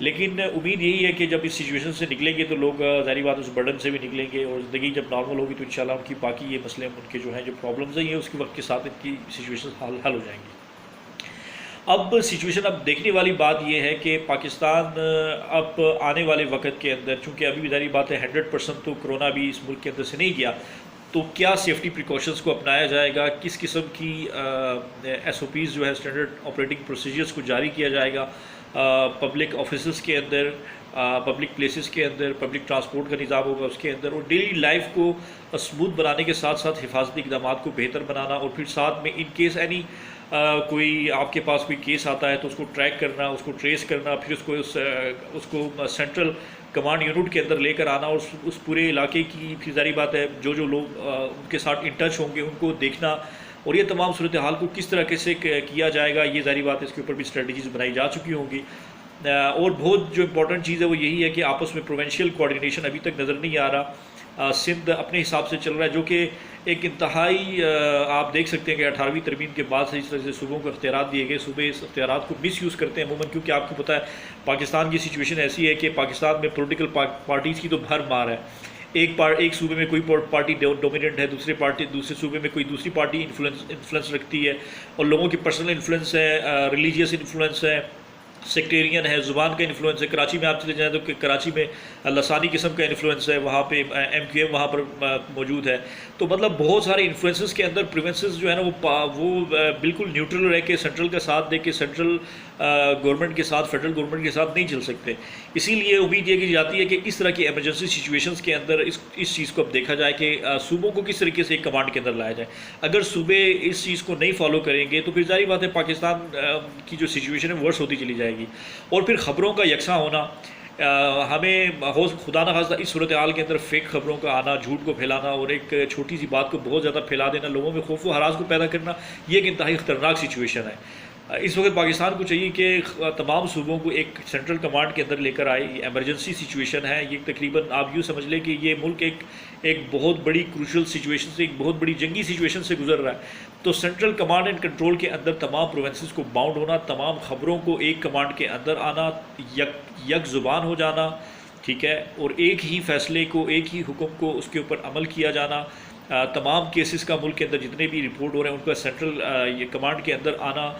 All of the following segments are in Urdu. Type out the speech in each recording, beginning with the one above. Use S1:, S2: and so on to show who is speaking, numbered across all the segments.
S1: لیکن امید یہی ہے کہ جب اس سچویشن سے نکلیں گے تو لوگ ظاہری بات اس برڈن سے بھی نکلیں گے، اور زندگی جب نارمل ہوگی تو انشاءاللہ ان کی باقی یہ مسئلے ان کے جو ہیں جو پرابلمز ہیں یہ اس کے وقت کے ساتھ ان کی سچویشن حل ہو جائیں گی۔ اب سچویشن اب دیکھنے والی بات یہ ہے کہ پاکستان اب آنے والے وقت کے اندر، چونکہ ابھی بھی ظاہری بات ہے 100% تو کرونا بھی اس ملک کے اندر سے نہیں گیا، تو کیا سیفٹی پریکاشنز کو اپنایا جائے گا، کس قسم کی ایس او پیز جو ہے اسٹینڈرڈ آپریٹنگ پروسیجرز کو جاری کیا جائے گا پبلک آفیسز کے اندر، پبلک پلیسز کے اندر، پبلک ٹرانسپورٹ کا نظام ہوگا اس کے اندر، اور ڈیلی لائف کو اسموتھ بنانے کے ساتھ ساتھ حفاظتی اقدامات کو بہتر بنانا، اور پھر ساتھ میں ان کیس اینی کوئی آپ کے پاس کوئی کیس آتا ہے تو اس کو ٹریک کرنا، اس کو ٹریس کرنا، پھر اس کو سینٹرل کمانڈ یونٹ کے اندر لے کر آنا، اور اس پورے علاقے کی پھر ظاہری بات ہے جو لوگ ان کے ساتھ ان ٹچ ہوں گے ان کو دیکھنا، اور یہ تمام صورتحال کو کس طرح سے کیا جائے گا، یہ ظاہری بات ہے اس کے اوپر بھی اسٹریٹجیز بنائی جا چکی ہوں گی۔ اور بہت جو امپورٹنٹ چیز ہے وہ یہی ہے کہ آپس میں پروونشل کوآرڈینیشن ابھی تک نظر نہیں آ رہا، سندھ اپنے حساب سے چل رہا ہے، جو کہ ایک انتہائی آپ دیکھ سکتے ہیں کہ 18ویں ترمیم کے بعد سے اس طرح سے صوبوں کو اختیارات دیے گئے، صوبے اس اختیارات کو مس یوز کرتے ہیں عموماً، کیونکہ آپ کو پتہ ہے پاکستان کی سچویشن ایسی ہے کہ پاکستان میں پولیٹیکل پارٹیز کی تو بھر مار ہے، ایک صوبے میں کوئی پارٹی ڈومیننٹ ہے، دوسرے صوبے میں کوئی دوسری پارٹی انفلوئنس رکھتی ہے، اور لوگوں کی پرسنل انفلوئنس ہے، ریلیجیس انفلوئنس ہے، سیکٹیرین ہے، زبان کا انفلوئنس ہے۔ کراچی میں آپ چلے جائیں تو کراچی میں لسانی قسم کا انفلوئنس ہے، وہاں پہ ایم کیو ایم وہاں پر موجود ہے، تو مطلب بہت سارے انفلوئنسز کے اندر پریونسز جو ہے نا وہ بالکل نیوٹرل رہ کے سینٹرل کا ساتھ دے کے سینٹرل گورنمنٹ کے ساتھ، فیڈرل گورنمنٹ کے ساتھ نہیں چل سکتے۔ اسی لیے امید یہ کی جاتی ہے کہ اس طرح کی ایمرجنسی سچویشنز کے اندر اس چیز کو اب دیکھا جائے کہ صوبوں کو کس طریقے سے ایک کمانڈ کے اندر لایا جائے۔ اگر صوبے اس چیز کو نہیں فالو کریں گے تو پھر ظاہری بات ہے پاکستان کی جو سچویشن ہے ورس ہوتی چلی جائے گی، اور پھر خبروں کا یکساں ہونا، ہمیں خدا نخواستہ اس صورتحال کے اندر فیک خبروں کا آنا، جھوٹ کو پھیلانا، اور ایک چھوٹی سی بات کو بہت زیادہ پھیلا دینا، لوگوں میں خوف و ہراس کو پیدا کرنا، یہ ایک انتہائی خطرناک سچویشن ہے۔ اس وقت پاکستان کو چاہیے کہ تمام صوبوں کو ایک سینٹرل کمانڈ کے اندر لے کر آئے، یہ ایمرجنسی سچویشن ہے، یہ تقریباً آپ یوں سمجھ لیں کہ یہ ملک ایک بہت بڑی کروشل سچویشن سے، ایک بہت بڑی جنگی سچویشن سے گزر رہا ہے، تو سینٹرل کمانڈ اینڈ کنٹرول کے اندر تمام پروونسز کو باؤنڈ ہونا، تمام خبروں کو ایک کمانڈ کے اندر آنا، یک زبان ہو جانا، ٹھیک ہے، اور ایک ہی فیصلے کو، ایک ہی حکم کو اس کے اوپر عمل کیا جانا، تمام کیسز کا ملک کے اندر جتنے بھی رپورٹ ہو رہے ہیں ان کا سینٹرل یہ کمانڈ کے اندر آنا،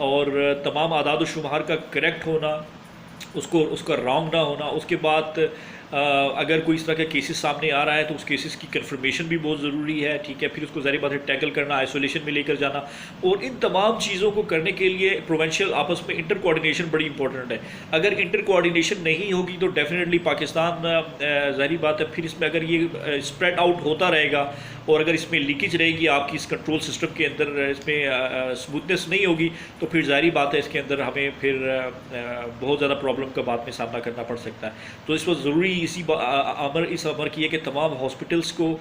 S1: اور تمام اعداد و شمار کا کریکٹ ہونا، اس کا رانگ نہ ہونا۔ اس کے بعد اگر کوئی اس طرح کا کیسز سامنے آ رہا ہے تو اس کیسز کی کنفرمیشن بھی بہت ضروری ہے، ٹھیک ہے، پھر اس کو ظاہری بات ہے ٹیکل کرنا، آئسولیشن میں لے کر جانا، اور ان تمام چیزوں کو کرنے کے لیے پروونشل آپس میں انٹر کوآرڈینیشن بڑی امپورٹنٹ ہے۔ اگر انٹر کوآرڈینیشن نہیں ہوگی تو ڈیفینیٹلی پاکستان ظاہری بات ہے پھر اس میں اگر یہ اسپریڈ آؤٹ ہوتا رہے گا، اور اگر اس میں لیکیج رہے گی آپ کی اس کنٹرول سسٹم کے اندر، اس میں اسموتھنس نہیں ہوگی، تو پھر ظاہری بات ہے اس کے اندر ہمیں پھر بہت زیادہ پرابلم کا بعد میں سامنا کرنا پڑ سکتا ہے۔ تو اس وقت ضروری اس امر کی ہے کہ تمام ہاسپٹلس کو،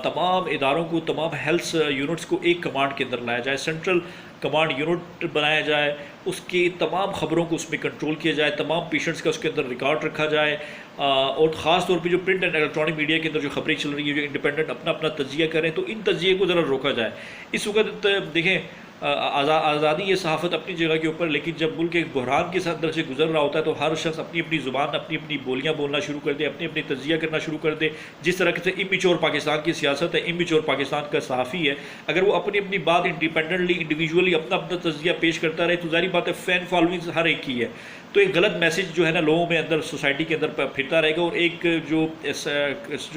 S1: تمام اداروں کو، تمام ہیلتھ یونٹس کو ایک کمانڈ کے اندر لایا جائے، سینٹرل کمانڈ یونٹ بنایا جائے، اس کی تمام خبروں کو اس میں کنٹرول کیا جائے، تمام پیشنٹس کا اس کے اندر ریکارڈ رکھا جائے، اور خاص طور پہ جو پرنٹ اینڈ الیکٹرانک میڈیا کے اندر جو خبریں چل رہی ہیں، جو انڈیپینڈنٹ اپنا تجزیہ کریں، تو ان تجزیے کو ذرا روکا جائے۔ اس وقت دیکھیں آزادی یہ صحافت اپنی جگہ کے اوپر، لیکن جب ملک ایک بحران کے اندر سے گزر رہا ہوتا ہے تو ہر شخص اپنی اپنی زبان، اپنی بولیاں بولنا شروع کر دے، اپنی تجزیہ کرنا شروع کر دے۔ جس طرح سے امیچور پاکستان کی سیاست ہے، امیچور پاکستان کا صحافی ہے، اگر وہ اپنی بات انڈیپینڈنٹلی، انڈیویجولی اپنا تجزیہ پیش کرتا رہے تو ظاہری بات ہے فین فالوئنگ ہر ایک کی ہے، تو ایک غلط میسج جو ہے نا لوگوں میں اندر، سوسائٹی کے اندر پھرتا رہے گا، اور ایک جو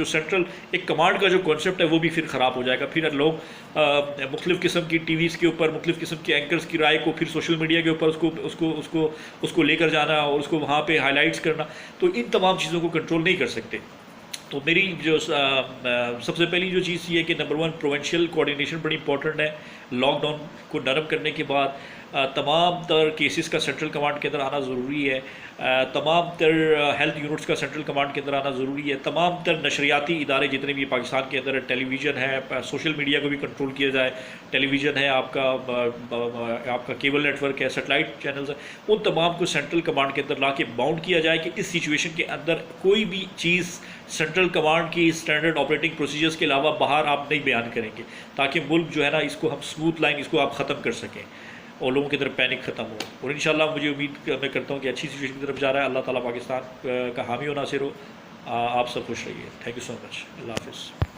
S1: سینٹرل ایک کمانڈ کا جو کانسیپٹ ہے وہ بھی پھر خراب ہو جائے گا۔ پھر لوگ مختلف قسم کی ٹی ویز کے اوپر، مختلف قسم کے اینکرز کی رائے کو پھر سوشل میڈیا کے اوپر اس کو لے کر جانا، اور اس کو وہاں پہ ہائی لائٹس کرنا، تو ان تمام چیزوں کو کنٹرول نہیں کر سکتے۔ تو میری جو سب سے پہلی جو چیز یہ ہے کہ نمبر 1 پروونشل کوآرڈینیشن بڑی امپورٹنٹ ہے۔ لاک ڈاؤن کو نرم کرنے کے بعد تمام تر کیسز کا سینٹرل کمانڈ کے اندر آنا ضروری ہے، تمام تر ہیلتھ یونٹس کا سینٹرل کمانڈ کے اندر آنا ضروری ہے، تمام تر نشریاتی ادارے جتنے بھی پاکستان کے اندر، ٹیلی ویژن ہے، سوشل میڈیا کو بھی کنٹرول کیا جائے، ٹیلی ویژن ہے، آپ کا کیبل نیٹ ورک ہے، سیٹلائٹ چینلز ہیں، ان تمام کو سینٹرل کمانڈ کے اندر لا کے باؤنڈ کیا جائے کہ اس سچویشن کے اندر کوئی بھی چیز سینٹرل کمانڈ کی اسٹینڈرڈ آپریٹنگ پروسیجرز کے علاوہ باہر آپ نہیں بیان کریں گے، تاکہ ملک جو ہے نا اس کو ہم اسموتھ لائن، اس کو آپ ختم کر سکیں۔ اور لوگوں کی طرف پینک ختم ہو، اور انشاءاللہ مجھے امید میں کرتا ہوں کہ اچھی سچویشن کی طرف جا رہا ہے۔ اللہ تعالیٰ پاکستان کا حامی و ناصر ہو۔ آپ سب خوش رہیے۔ تھینک یو سو مچ۔ اللہ حافظ۔